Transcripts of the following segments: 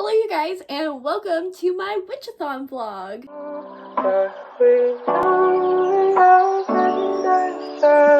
Hello you guys and welcome to my Witchathon vlog.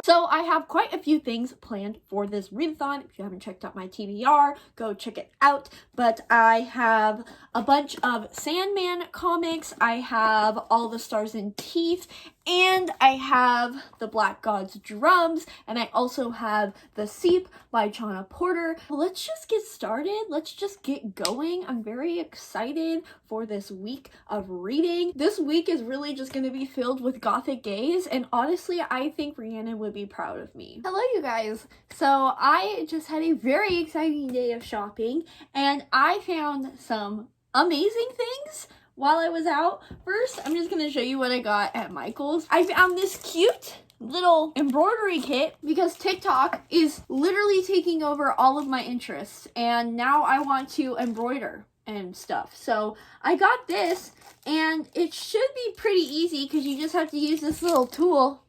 So I have quite a few things planned for this readathon. If you haven't checked out my TBR, go check it out. But I have a bunch of Sandman comics, I have All the Stars and Teeth, and I have the Black God's Drums, and I also have the Seep by Chana Porter. Let's just get started. Let's just get going. I'm very excited for this week of reading. This week is really just going to be filled with gothic gays, and honestly, I think Rhiannon would be proud of me. Hello, you guys. So I just had a very exciting day of shopping, and I found some amazing things while I was out. First, I'm just going to show you what I got at Michael's. I found this cute little embroidery kit because TikTok is literally taking over all of my interests, and now I want to embroider and stuff. So I got this, and it should be pretty easy because you just have to use this little tool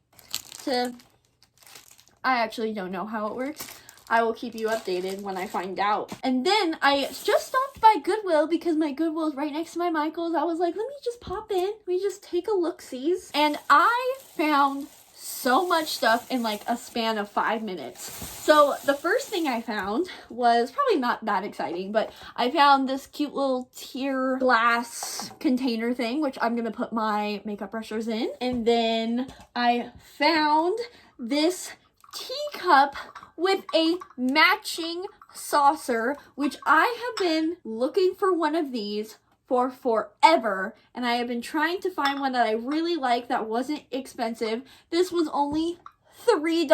to... I actually don't know how it works. I will keep you updated when I find out. And then I just stopped by Goodwill because my Goodwill is right next to my Michael's. I was like, let me just pop in. Let me just take a look-sees. And I found so much stuff in like a span of 5 minutes. So the first thing I found was probably not that exciting, but I found this cute little tear glass container thing, which I'm gonna put my makeup brushes in. And then I found this teacup with a matching saucer, which I have been looking for one of these for forever, and I have been trying to find one that I really like that wasn't expensive. This was only $3.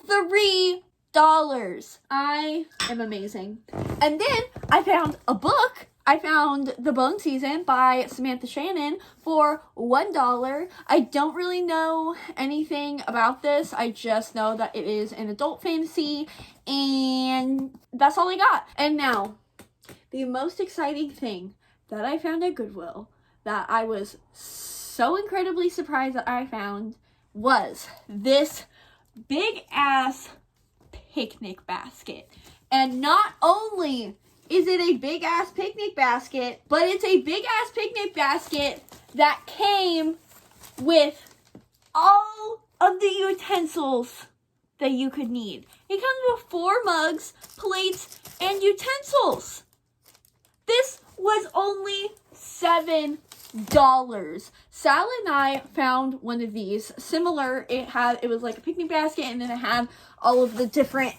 $3! I am amazing. And then I found a book. I found The Bone Season by Samantha Shannon for $1. I don't really know anything about this. I just know that it is an adult fantasy, and that's all I got. And now, the most exciting thing that I found at Goodwill that I was so incredibly surprised that I found was this big ass picnic basket. And not only is it a big ass picnic basket, but it's a big ass picnic basket that came with all of the utensils that you could need. It comes with 4 mugs, plates, and utensils. This was only $7. Sal and I found one of these similar. It was like a picnic basket, and then it had all of the different,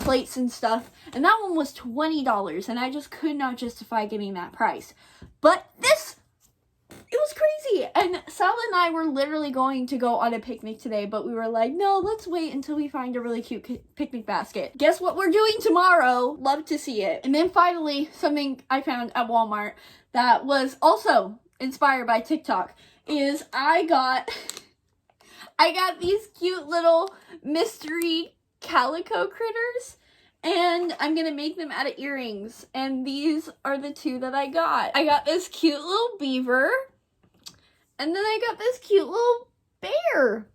plates and stuff. And that one was $20, and I just could not justify getting that price. But this, it was crazy. And Sal and I were literally going to go on a picnic today, but we were like, no, let's wait until we find a really cute picnic basket. Guess what we're doing tomorrow? Love to see it. And then finally, something I found at Walmart that was also inspired by TikTok is I got these cute little mystery calico critters, and I'm gonna make them out of earrings, and these are the 2 that I got. I got this cute little beaver, and then I got this cute little bear.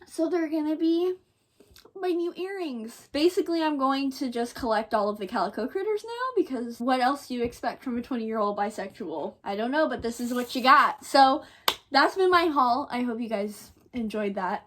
So they're gonna be my new earrings. Basically, I'm going to just collect all of the calico critters now, because what else do you expect from a 20-year-old bisexual? I don't know, but this is what you got. So that's been my haul. I hope you guys enjoyed that.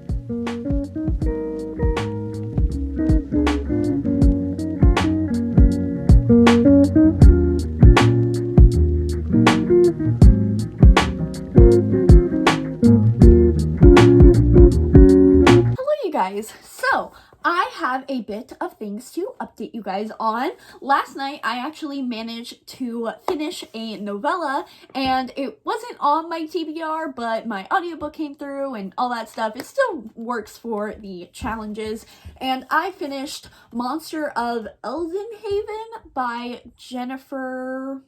Guys, so I have a bit of things to update you guys on. Last night I actually managed to finish a novella, and it wasn't on my TBR, but my audiobook came through and all that stuff. It still works for the challenges, and I finished Monster of Eldenhaven by Jennifer...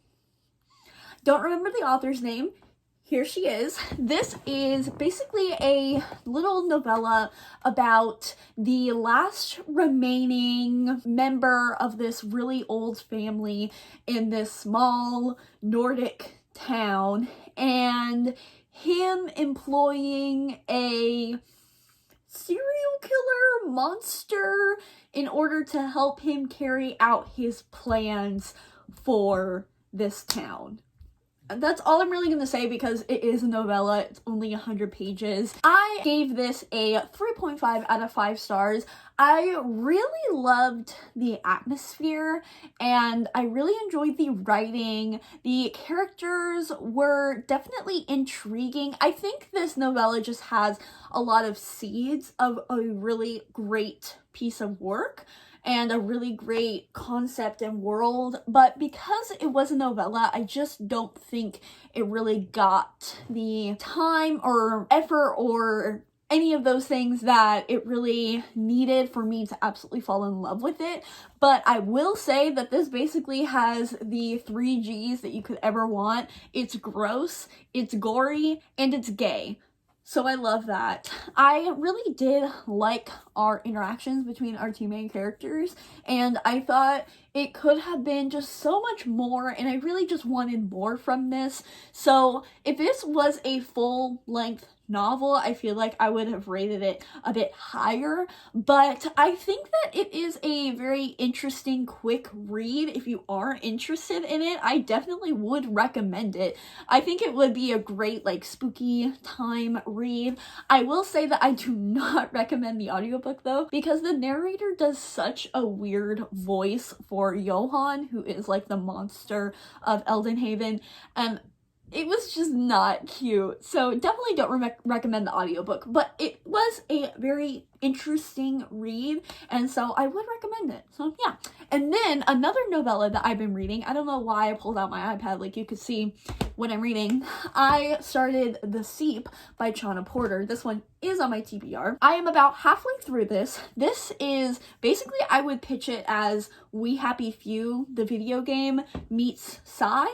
Don't remember the author's name. Here she is. This is basically a little novella about the last remaining member of this really old family in this small Nordic town, and him employing a serial killer monster in order to help him carry out his plans for this town. That's all I'm really gonna say because it is a novella. It's only 100 pages. I gave this a 3.5 out of 5 stars. I really loved the atmosphere and I really enjoyed the writing. The characters were definitely intriguing. I think this novella just has a lot of seeds of a really great piece of work and a really great concept and world, but because it was a novella, I just don't think it really got the time or effort or any of those things that it really needed for me to absolutely fall in love with it. But I will say that this basically has the 3 G's that you could ever want. It's gross, it's gory, and it's gay. So I love that. I really did like our interactions between our 2 main characters, and I thought it could have been just so much more, and I really just wanted more from this. So if this was a full-length novel, I feel like I would have rated it a bit higher, but I think that it is a very interesting quick read. If you are interested in it, I definitely would recommend it. I think it would be a great like spooky time read. I will say that I do not recommend the audiobook though, because the narrator does such a weird voice for Johann, who is like the monster of Eldenhaven, and it was just not cute. So definitely don't recommend the audiobook, but it was a very interesting read, and so I would recommend it. So yeah. And then another novella that I've been reading, I don't know why I pulled out my iPad like you could see when I'm reading. I started The Seep by Chana Porter. This one is on my TBR. I am about halfway through this. This is basically, I would pitch it as We Happy Few, the video game, meets Scythe,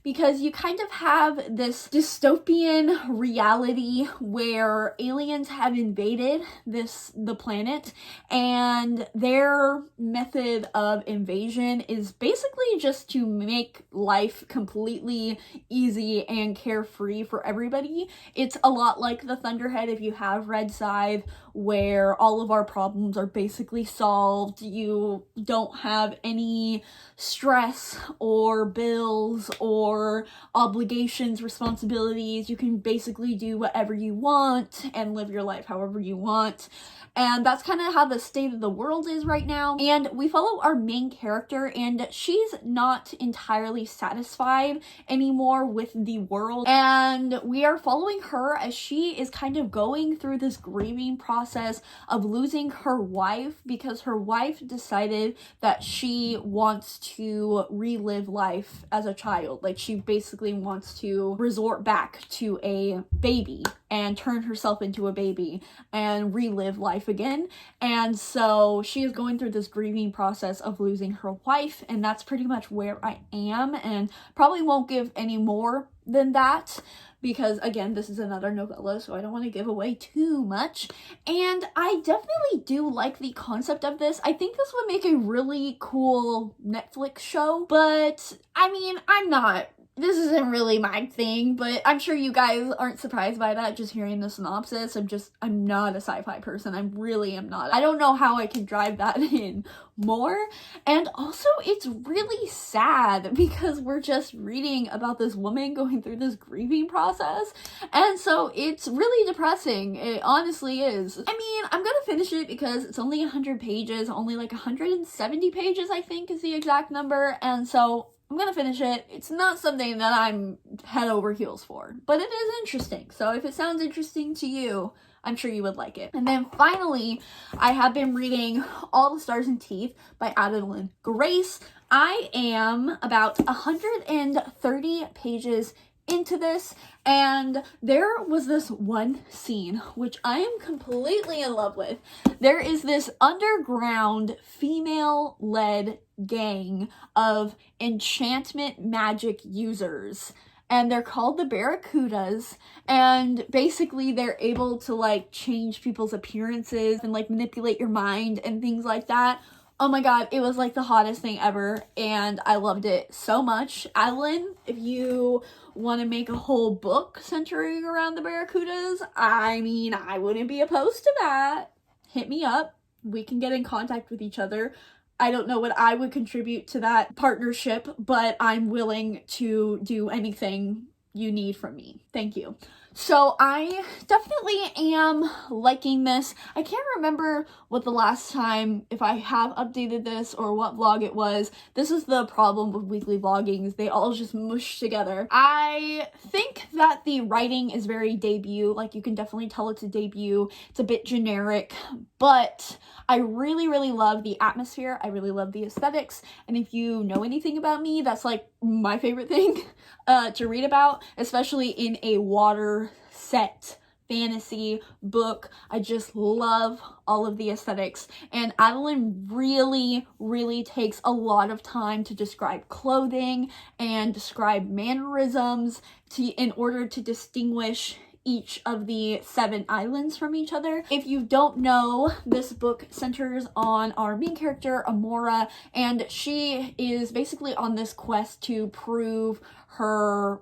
because you kind of have this dystopian reality where aliens have invaded the planet, and their method of invasion is basically just to make life completely easy and carefree for everybody. It's a lot like the Thunderhead if you have read Scythe, where all of our problems are basically solved. You don't have any stress or bills or obligations, responsibilities. You can basically do whatever you want and live your life however you want. And that's kind of how the state of the world is right now. And we follow our main character, and she's not entirely satisfied anymore with the world. And we are following her as she is kind of going through this grieving process of losing her wife, because her wife decided that she wants to relive life as a child. Like, she basically wants to resort back to a baby and turn herself into a baby and relive life again. And so she is going through this grieving process of losing her wife, and that's pretty much where I am, and probably won't give any more than that because, again, this is another novella, so I don't want to give away too much. And I definitely do like the concept of this. I think this would make a really cool Netflix show, but I mean, this isn't really my thing, but I'm sure you guys aren't surprised by that just hearing the synopsis. I'm not a sci-fi person. I really am not. I don't know how I can drive that in more. And also, it's really sad because we're just reading about this woman going through this grieving process. And so it's really depressing. It honestly is. I mean, I'm gonna finish it because it's only 100 pages, only like 170 pages, I think is the exact number. And so I'm gonna finish it. It's not something that I'm head over heels for, but it is interesting. So if it sounds interesting to you, I'm sure you would like it. And then finally, I have been reading All the Stars and Teeth by Adeline Grace. I am about 130 pages into this, and there was this one scene which I am completely in love with. There is this underground female-led gang of enchantment magic users, and they're called the Barracudas, and basically they're able to like change people's appearances and like manipulate your mind and things like that. Oh my god, it was like the hottest thing ever, and I loved it so much. Adeline, if you want to make a whole book centering around the Barracudas, I mean, I wouldn't be opposed to that. Hit me up. We can get in contact with each other. I don't know what I would contribute to that partnership, but I'm willing to do anything you need from me. Thank you. So I definitely am liking this. I can't remember what the last time, if I have updated this or what vlog it was. This is the problem with weekly vloggings. They all just mush together. I think that the writing is very debut. Like, you can definitely tell it's a debut. It's a bit generic, but I really, really love the atmosphere. I really love the aesthetics. And if you know anything about me, that's like my favorite thing to read about, especially in a water set fantasy book. I just love all of the aesthetics, and Adeline really, really takes a lot of time to describe clothing and describe mannerisms in order to distinguish each of the 7 islands from each other. If you don't know, this book centers on our main character, Amora, and she is basically on this quest to prove her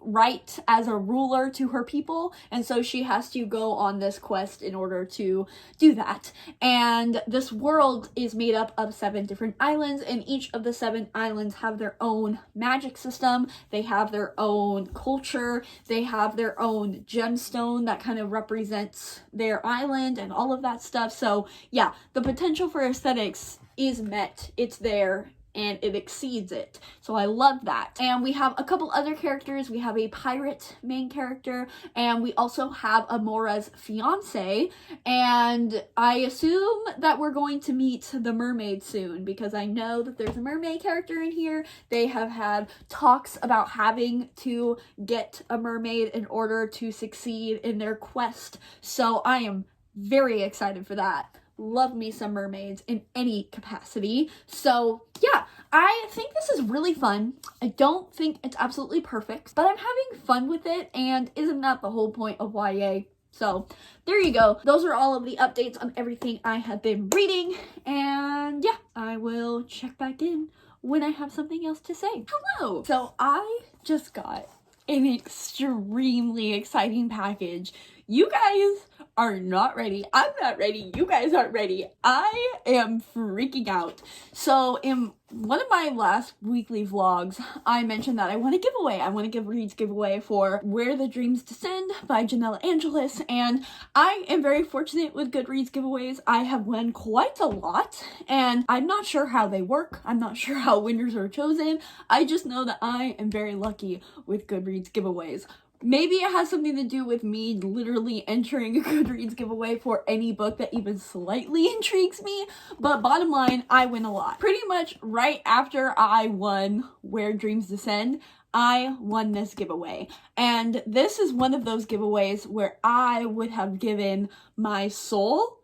right as a ruler to her people, and so she has to go on this quest in order to do that. And this world is made up of 7 different islands, and each of the 7 islands have their own magic system, they have their own culture, they have their own gemstone that kind of represents their island and all of that stuff. So yeah, the potential for aesthetics is met, it's there, and it exceeds it. So I love that. And we have a couple other characters. We have a pirate main character, and we also have Amora's fiance, and I assume that we're going to meet the mermaid soon, because I know that there's a mermaid character in here. They have had talks about having to get a mermaid in order to succeed in their quest, so I am very excited for that. Love me some mermaids in any capacity. So yeah, I think this is really fun. I don't think it's absolutely perfect, but I'm having fun with it, and isn't that the whole point of YA? So there you go. Those are all of the updates on everything I have been reading, and yeah, I will check back in when I have something else to say. Hello! So I just got an extremely exciting package. You guys are not ready. I'm not ready. You guys aren't ready. I am freaking out. So in one of my last weekly vlogs, I mentioned that I want a giveaway. I want to give Reed's giveaway for Where the Dreams Descend by Janella Angelis, and I am very fortunate with Goodreads giveaways. I have won quite a lot, and I'm not sure how they work. I'm not sure how winners are chosen. I just know that I am very lucky with Goodreads giveaways. Maybe it has something to do with me literally entering a Goodreads giveaway for any book that even slightly intrigues me, but bottom line, I win a lot. Pretty much right after I won Where Dreams Descend, I won this giveaway. And this is one of those giveaways where I would have given my soul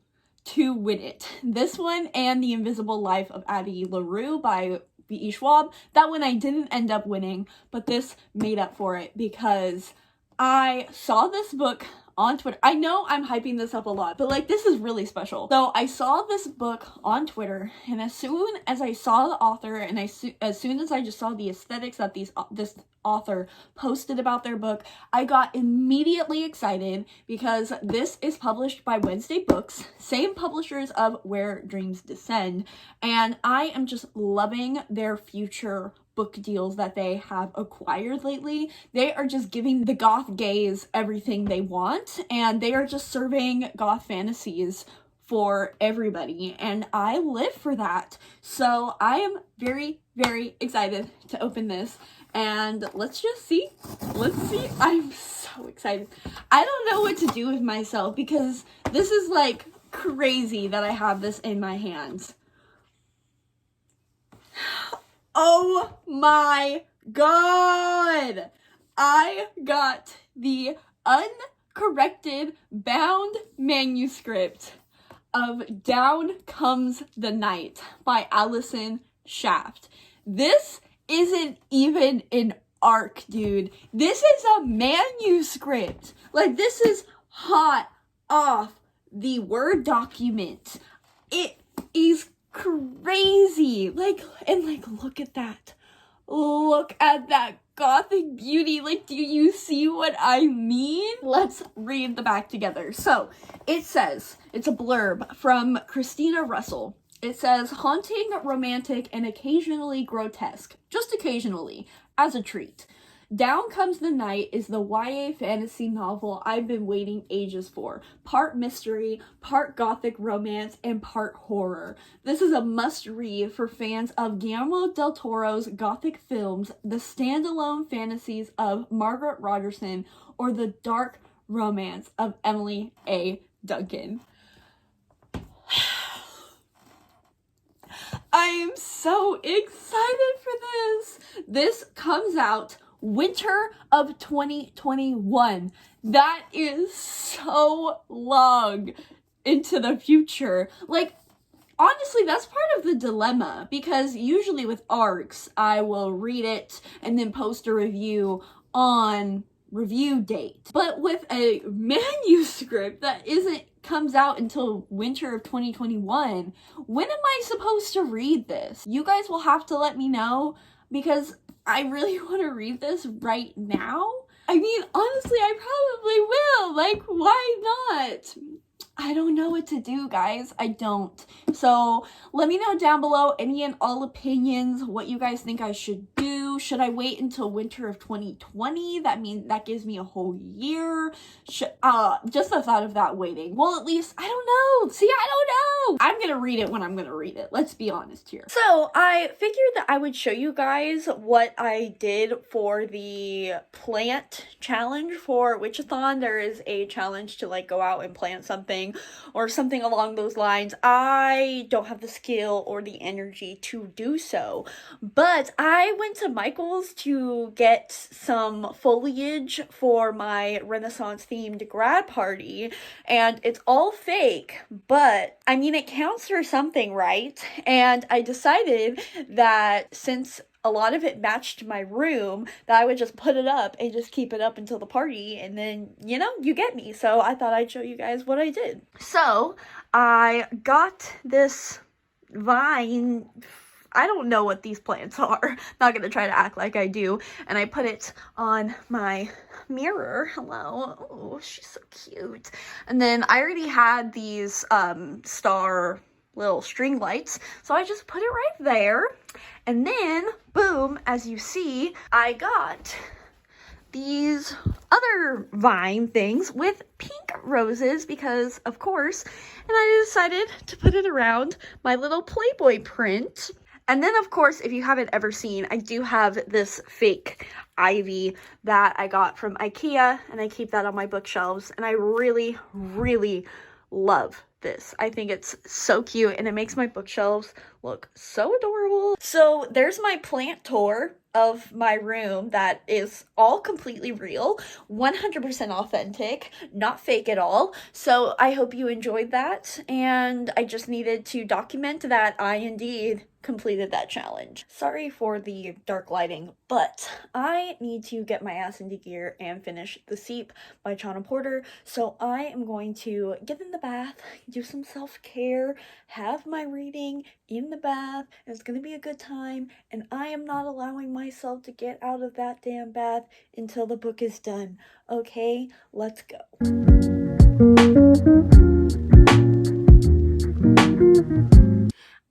to win it. This one and The Invisible Life of Addie LaRue by B.E. Schwab. That one I didn't end up winning, but this made up for it because I saw this book on Twitter. I know I'm hyping this up a lot, but like, this is really special. So I saw this book on Twitter, and as soon as I saw the author, and as soon as I just saw the aesthetics that this author posted about their book, I got immediately excited because this is published by Wednesday Books, same publishers of Where Dreams Descend, and I am just loving their future book deals that they have acquired lately. They are just giving the goth gays everything they want, and they are just serving goth fantasies for everybody, and I live for that. So I am very, very excited to open this, and let's just see. Let's see. I'm so excited. I don't know what to do with myself because this is like crazy that I have this in my hands. Oh my god! I got the uncorrected bound manuscript of Down Comes the Night by Allison Shaft. This isn't even an arc, dude. This is a manuscript. Like, this is hot off the Word document. It is crazy. Like, and like, look at that. Look at that gothic beauty. Like, do you see what I mean? Let's read the back together. So it says, it's a blurb from Christina Russell. It says, haunting, romantic, and occasionally grotesque. Just occasionally, as a treat. Down Comes the Night is the YA fantasy novel I've been waiting ages for. Part mystery, part gothic romance, and part horror. This is a must-read for fans of Guillermo del Toro's gothic films, the standalone fantasies of Margaret Rogerson, or the dark romance of Emily A. Duncan. I am so excited for this. This comes out winter of 2021. That is so long into the future. Like, honestly, that's part of the dilemma, because usually with ARCs, I will read it and then post a review on review date. But with a manuscript that comes out until winter of 2021, when am I supposed to read this? You guys will have to let me know, because I really want to read this right now. I mean, honestly, I probably will. Like, why not? I don't know what to do, guys. I don't. So let me know down below any and all opinions, what you guys think I should do. Should I wait until winter of 2020? That gives me a whole year. Just the thought of that waiting. Well, at least, I don't know. See, I don't know. I'm gonna read it when I'm gonna read it. Let's be honest here. So I figured that I would show you guys what I did for the plant challenge for Witchathon. There is a challenge to like go out and plant something or something along those lines. I don't have the skill or the energy to do so, but I went to Michael's to get some foliage for my Renaissance themed grad party, and it's all fake, but I mean, it counts for something, right? And I decided that since a lot of it matched my room, that I would just put it up and just keep it up until the party, and then, you know, you get me. So I thought I'd show you guys what I did. So I got this vine. I don't know what these plants are. Not gonna try to act like I do. And I put it on my mirror. Hello. Oh, she's so cute. And then I already had these star little string lights, so I just put it right there. And then, boom, as you see, I got these other vine things with pink roses because, of course, and I decided to put it around my little Playboy print. And then, of course, if you haven't ever seen, I do have this fake ivy that I got from IKEA, and I keep that on my bookshelves, and I really, really love this. I think it's so cute, and it makes my bookshelves look so adorable. So there's my plant tour of my room that is all completely real, 100% authentic, not fake at all. So I hope you enjoyed that, and I just needed to document that I indeed completed that challenge. Sorry for the dark lighting, but I need to get my ass into gear and finish The Seep by Chana Porter. So I am going to get in the bath, do some self-care, have my reading in the bath. It's gonna be a good time, and I am not allowing myself to get out of that damn bath until the book is done. Okay, let's go.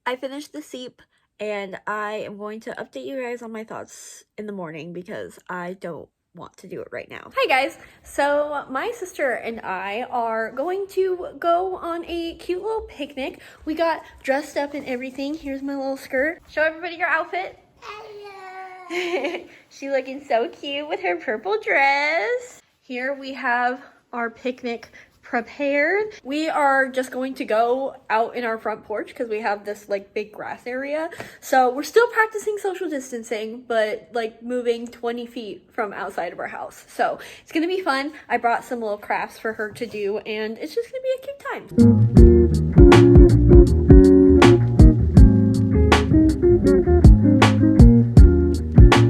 I finished The Seep, and I am going to update you guys on my thoughts in the morning because I don't want to do it right now. Hi guys, so my sister and I are going to go on a cute little picnic. We got dressed up and everything. Here's my little skirt. Show everybody your outfit. Hello. She's looking so cute with her purple dress. Here we have our picnic prepared. We are just going to go out in our front porch because we have this like big grass area. So we're still practicing social distancing, but like moving 20 feet from outside of our house. So it's gonna be fun. I brought some little crafts for her to do, and it's just gonna be a cute time.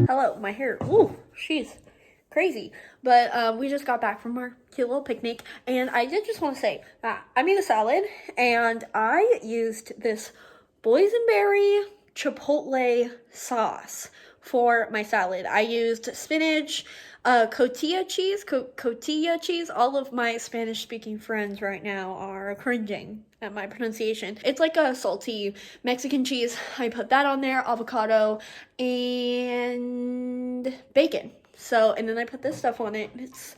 Hello, my hair. Ooh, she's crazy. But we just got back from our cute little picnic, and I did just want to say that I made a salad, and I used this boysenberry chipotle sauce for my salad. I used spinach, cotija cheese. All of my Spanish speaking friends right now are cringing at my pronunciation. It's like a salty Mexican cheese. I put that on there, avocado, and bacon. So, and then I put this stuff on it, and it's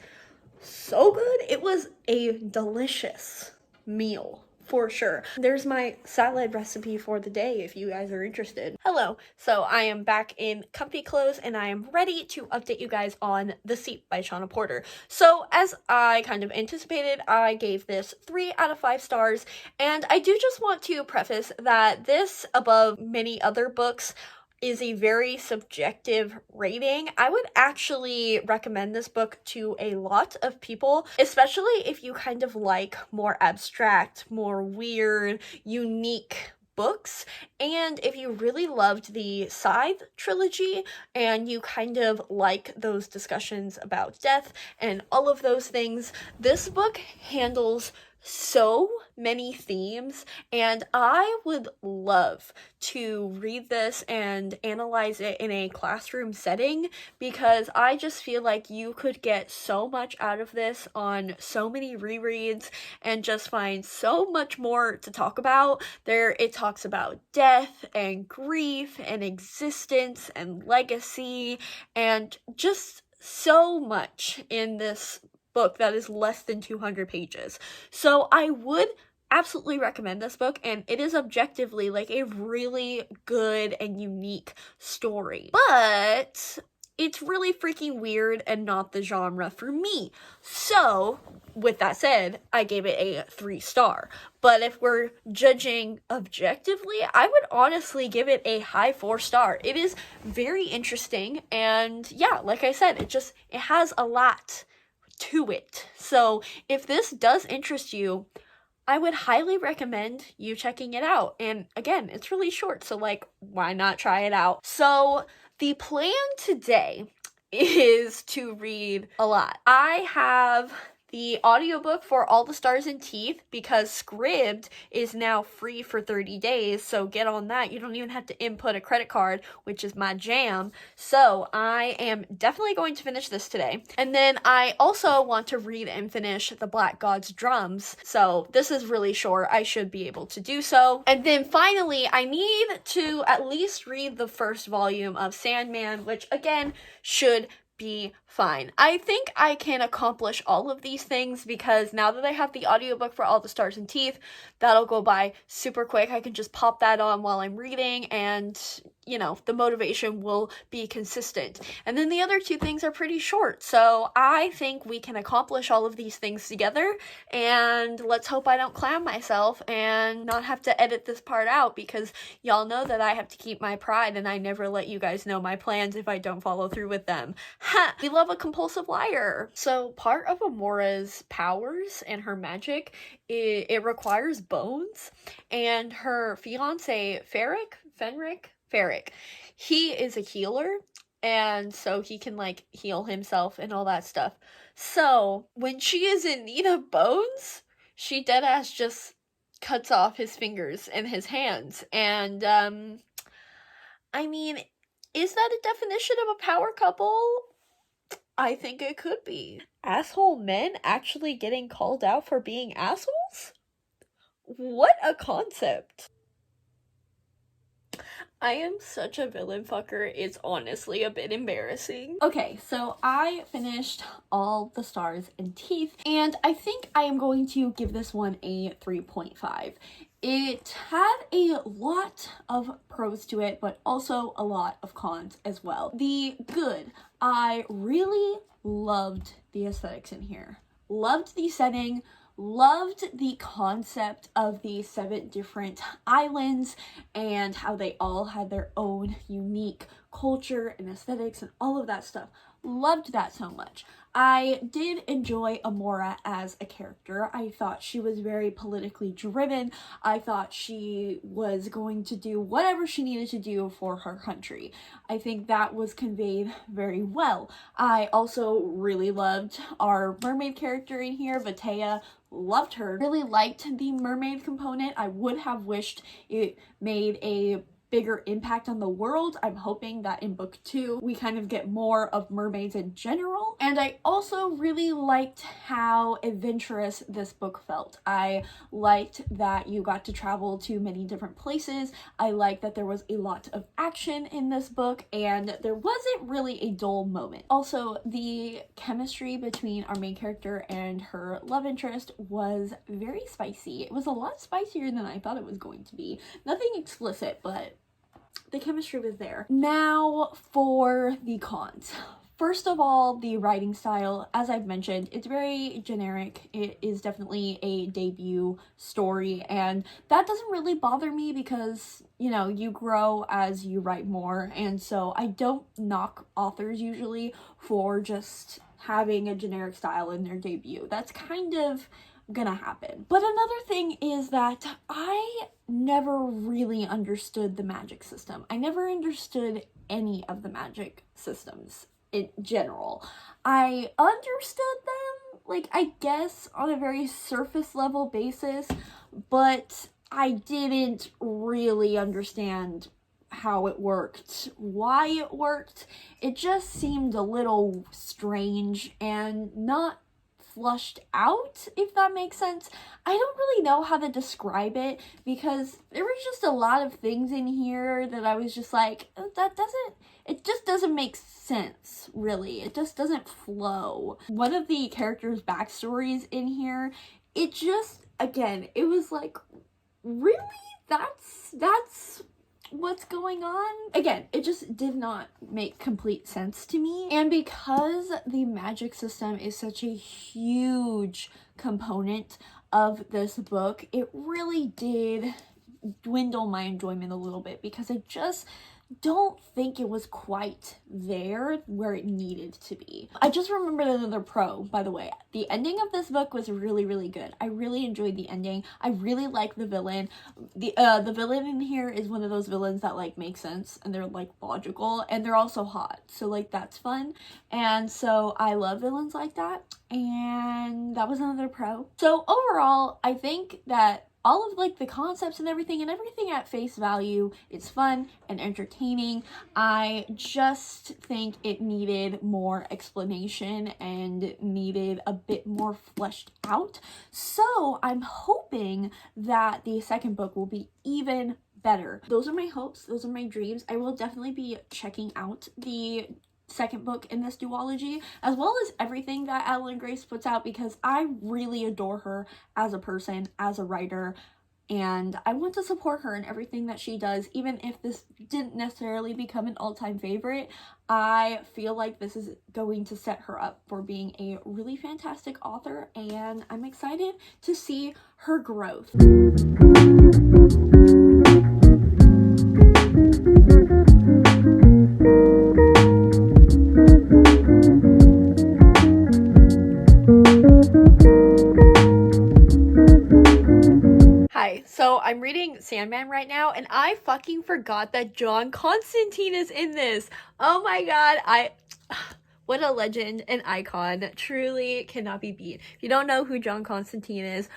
so good. It was a delicious meal. For sure. There's my salad recipe for the day if you guys are interested. Hello. So I am back in comfy clothes and I am ready to update you guys on The Seep by Shauna Porter. So as I kind of anticipated, I gave this 3 out of 5 stars, and I do just want to preface that this, above many other books, is a very subjective rating. I would actually recommend this book to a lot of people, especially if you kind of like more abstract, more weird, unique books, and if you really loved the Scythe trilogy and you kind of like those discussions about death and all of those things. This book handles so many themes, and I would love to read this and analyze it in a classroom setting, because I just feel like you could get so much out of this on so many rereads and just find so much more to talk about. It talks about death and grief and existence and legacy and just so much in this book that is less than 200 pages. So I would absolutely recommend this book, and it is objectively like a really good and unique story. But it's really freaking weird and not the genre for me. So, with that said, I gave it a 3-star. But if we're judging objectively, I would honestly give it a high 4-star. It is very interesting, and yeah, like I said, it has a lot to it. So if this does interest you, I would highly recommend you checking it out. And again, it's really short, so like, why not try it out? So the plan today is to read a lot. I have the audiobook for All the Stars and Teeth because Scribd is now free for 30 days, so get on that. You don't even have to input a credit card, which is my jam. So I am definitely going to finish this today. And then I also want to read and finish The Black God's Drums. So this is really short. I should be able to do so. And then finally, I need to at least read the first volume of Sandman, which again should be fine. I think I can accomplish all of these things because now that I have the audiobook for All the Stars and Teeth, that'll go by super quick. I can just pop that on while I'm reading, and you know, the motivation will be consistent. And then the other 2 things are pretty short, so I think we can accomplish all of these things together, and let's hope I don't clown myself and not have to edit this part out, because y'all know that I have to keep my pride and I never let you guys know my plans if I don't follow through with them. Ha! We love a compulsive liar. So part of Amora's powers and her magic, it requires bones, and her fiance Ferric, he is a healer, and so he can like heal himself and all that stuff. So when she is in need of bones, she deadass just cuts off his fingers and his hands. And I mean, is that a definition of a power couple? I think it could be. Asshole men actually getting called out for being assholes? What a concept. I am such a villain fucker, it's honestly a bit embarrassing. Okay, so I finished All the Stars and Teeth, and I think I am going to give this one a 3.5. It had a lot of pros to it, but also a lot of cons as well. The good, I really loved the aesthetics in here. Loved the setting, loved the concept of the 7 different islands and how they all had their own unique culture and aesthetics and all of that stuff. Loved that so much. I did enjoy Amora as a character. I thought she was very politically driven. I thought she was going to do whatever she needed to do for her country. I think that was conveyed very well. I also really loved our mermaid character in here, Vatea. Loved her. Really liked the mermaid component. I would have wished it made a bigger impact on the world. I'm hoping that in book 2 we kind of get more of mermaids in general. And I also really liked how adventurous this book felt. I liked that you got to travel to many different places. I liked that there was a lot of action in this book, and there wasn't really a dull moment. Also, the chemistry between our main character and her love interest was very spicy. It was a lot spicier than I thought it was going to be. Nothing explicit, but the chemistry was there. Now for the cons. First of all, the writing style, as I've mentioned, it's very generic. It is definitely a debut story, and that doesn't really bother me because, you know, you grow as you write more, and so I don't knock authors usually for just having a generic style in their debut. That's kind of gonna happen. But another thing is that I never really understood the magic system. I never understood any of the magic systems in general. I understood them, like, I guess on a very surface level basis, but I didn't really understand how it worked, why it worked. It just seemed a little strange and not flushed out, if that makes sense. I don't really know how to describe it because there was just a lot of things in here that I was just like, it just doesn't make sense, really. It just doesn't flow. One of the characters' backstories in here, it just, again, it was like, really? That's what's going on? Again, it just did not make complete sense to me. And because the magic system is such a huge component of this book, it really did dwindle my enjoyment a little bit because I just don't think it was quite there where it needed to be. I just remembered another pro, by the way. The ending of this book was really, really good. I really enjoyed the ending. I really like the villain. The villain in here is one of those villains that, like, make sense and they're, like, logical and they're also hot. So, like, that's fun. And so I love villains like that. And that was another pro. So overall, I think that all of, like, the concepts and everything at face value, it's fun and entertaining. I just think it needed more explanation and needed a bit more fleshed out. So I'm hoping that the second book will be even better. Those are my hopes. Those are my dreams. I will definitely be checking out the second book in this duology, as well as everything that Adeline Grace puts out, because I really adore her as a person, as a writer, and I want to support her in everything that she does. Even if this didn't necessarily become an all-time favorite, I feel like this is going to set her up for being a really fantastic author, and I'm excited to see her growth. Hi, so I'm reading Sandman right now, and I fucking forgot that John Constantine is in this. Oh my god, what a legend, an icon, truly cannot be beat. If you don't know who John Constantine is,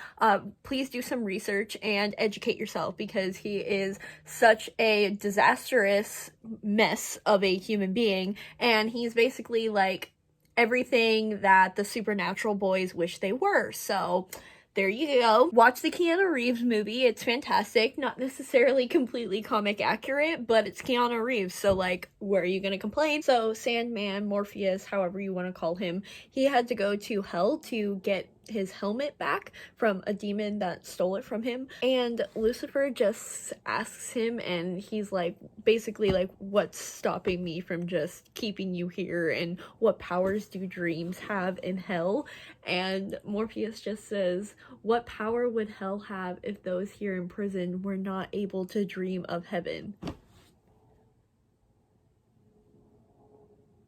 please do some research and educate yourself, because he is such a disastrous mess of a human being, and he's basically like everything that the Supernatural boys wish they were. So there you go. Watch the Keanu Reeves movie. It's fantastic. Not necessarily completely comic accurate, but it's Keanu Reeves, so, like, where are you gonna complain? So Sandman, Morpheus, however you want to call him, he had to go to hell to get his helmet back from a demon that stole it from him, and Lucifer just asks him, and he's like, basically like, what's stopping me from just keeping you here, and what powers do dreams have in hell? And Morpheus just says, what power would hell have if those here in prison were not able to dream of heaven?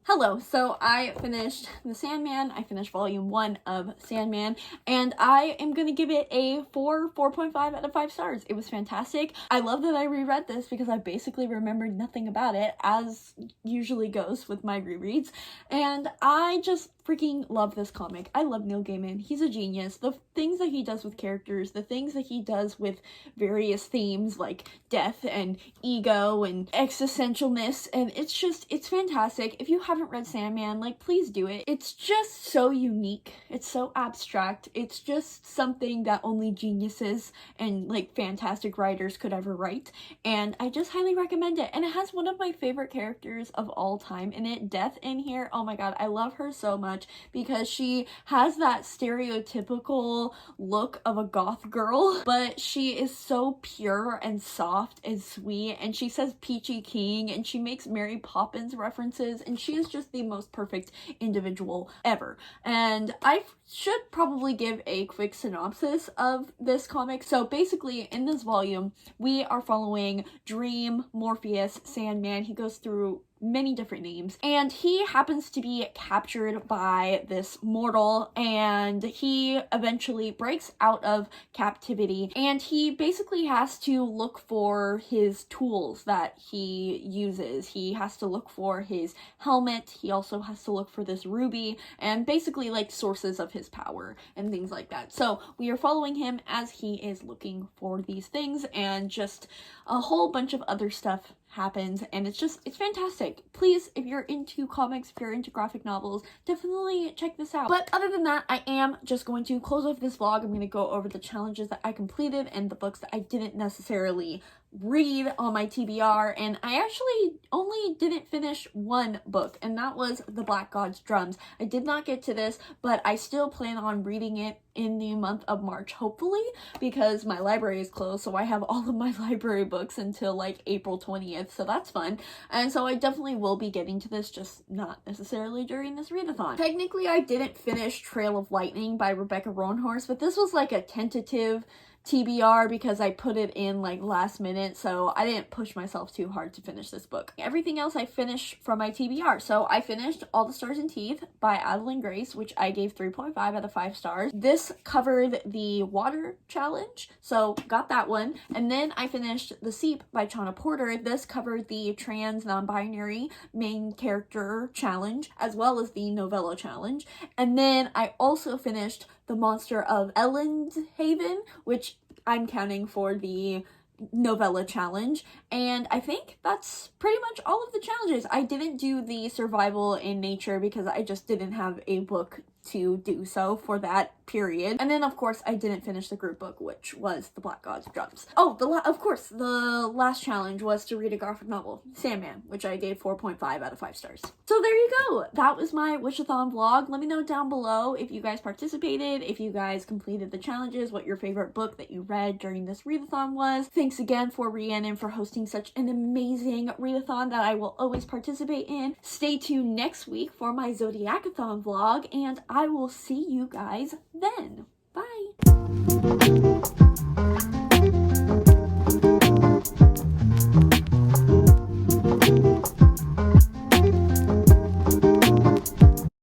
Hello, so I finished The Sandman. I finished volume 1 of Sandman, and I am going to give it a 4.5 out of 5 stars. It was fantastic. I love that I reread this because I basically remembered nothing about it, as usually goes with my rereads, and I just freaking love this comic. I love Neil Gaiman. He's a genius. The things that he does with characters, the things that he does with various themes like death and ego and existentialness, and it's fantastic. If you haven't read Sandman, like, please do it. It's just so unique. It's so abstract. It's just something that only geniuses and like fantastic writers could ever write, and I just highly recommend it. And it has one of my favorite characters of all time in it, Death, in here. Oh my god, I love her so much because she has that stereotypical look of a goth girl, but she is so pure and soft and sweet, and she says Peachy King, and she makes Mary Poppins references, and she is just the most perfect individual ever. And I should probably give a quick synopsis of this comic. So basically, in this volume, we are following Dream, Morpheus, Sandman. He goes through many different names, and he happens to be captured by this mortal, and he eventually breaks out of captivity, and he basically has to look for his tools that he uses. He has to look for his helmet. He also has to look for this ruby, and basically like sources of his power and things like that. So we are following him as he is looking for these things, and just a whole bunch of other stuff happens, and it's fantastic. Please, if you're into comics, if you're into graphic novels, definitely check this out. But other than that, I am just going to close off this vlog. I'm going to go over the challenges that I completed and the books that I didn't necessarily read on my TBR, and I actually only didn't finish one book, and that was The Black God's Drums. I did not get to this, but I still plan on reading it in the month of March, hopefully, because my library is closed, so I have all of my library books until like April 20th, so that's fun. And so I definitely will be getting to this, just not necessarily during this readathon. Technically, I didn't finish Trail of Lightning by Rebecca Roanhorse, but this was like a tentative TBR because I put it in like last minute, so I didn't push myself too hard to finish this book. Everything else I finished from my TBR. So I finished All the Stars and Teeth by Adeline Grace, which I gave 3.5 out of 5 stars. This covered the water challenge, so got that one. And then I finished The Seep by Chana Porter. This covered the trans non-binary main character challenge, as well as the Novella challenge. And then I also finished The Monster of Elendhaven, which I'm counting for the Novella challenge, and I think that's pretty much all of the challenges. I didn't do the survival in nature because I just didn't have a book to do so for that period. And then of course I didn't finish the group book, which was The Black God's Drums. Oh, of course the last challenge was to read a graphic novel, Sandman, which I gave 4.5 out of 5 stars. So there you go. That was my Witchathon vlog. Let me know down below if you guys participated, if you guys completed the challenges, what your favorite book that you read during this readathon was. Thanks again for Rhiannon for hosting such an amazing readathon that I will always participate in. Stay tuned next week for my Zodiacathon vlog, and I will see you guys then. Bye!